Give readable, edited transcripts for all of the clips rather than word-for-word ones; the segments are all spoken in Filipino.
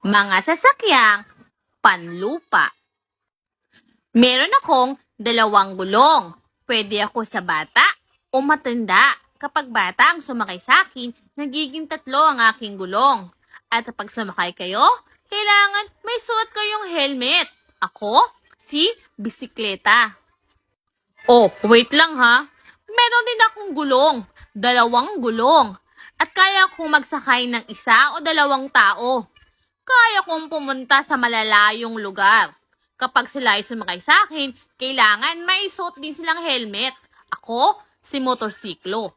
Mga sasakyang panlupa. Meron akong 2 gulong. Pwede ako sa bata o matanda. Kapag bata ang sumakay sa akin, nagiging 3 ang aking gulong. At kapag sumakay kayo, kailangan may suot kayong helmet. Ako, si bisikleta. Oh, wait lang ha. Meron din akong gulong. 2 gulong. At kaya kong magsakay ng 1 o 2 tao. Kaya kong pumunta sa malalayong lugar. Kapag sila ay sumakay sa akin, kailangan may suot din silang helmet. Ako, si motorsiklo.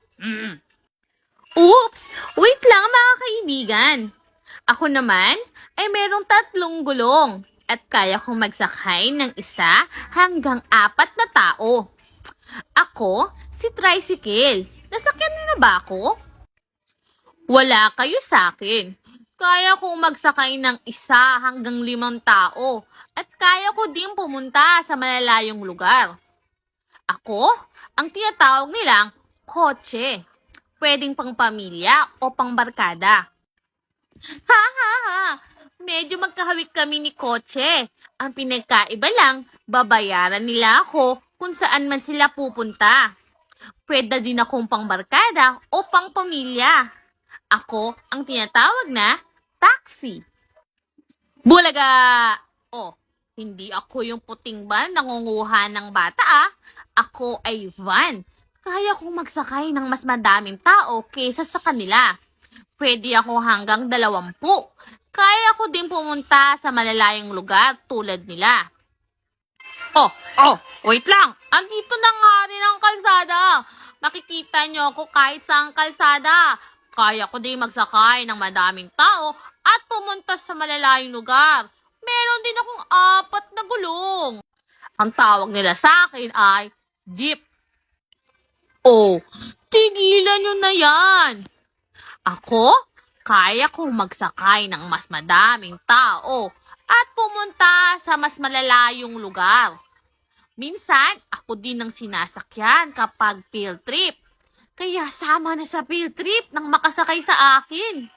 Oops! Wait lang mga kaibigan. Ako naman ay merong 3 gulong at kaya kong magsakay ng 1 hanggang 4 na tao. Ako, si tricycle. Nasakyan niyo na ba ako? Wala kayo sa akin. Kaya kong magsakay ng 1 hanggang 5 tao at kaya ko din pumunta sa malalayong lugar. Ako, ang tinatawag nilang kotse. Pwedeng pang pamilya o pang barkada. Ha ha ha! Medyo magkahawig kami ni kotse. Ang pinagkaiba lang, babayaran nila ako kung saan man sila pupunta. Pwede din akong pang barkada o pang pamilya. Ako ang tinatawag na taxi. Bulaga! Oh, hindi ako yung puting van na nangunguha ng bata ah. Ako ay van. Kaya kong magsakay ng mas madaming tao kaysa sa kanila. Pwede ako hanggang 20. Kaya ko din pumunta sa malalayong lugar tulad nila. Oh, wait lang. Andito na nga rin ang kalsada. Makikita niyo ako kahit saang kalsada. Kaya ko din magsakay ng madaming tao at pumunta sa malalayong lugar. Meron din akong 4 na gulong. Ang tawag nila sa akin ay jeep. Oh, tigilan nyo na yan. Ako, kaya kong magsakay ng mas madaming tao at pumunta sa mas malalayong lugar. Minsan, ako din ang sinasakyan kapag field trip. Kaya sama na sa field trip nang makasakay sa akin.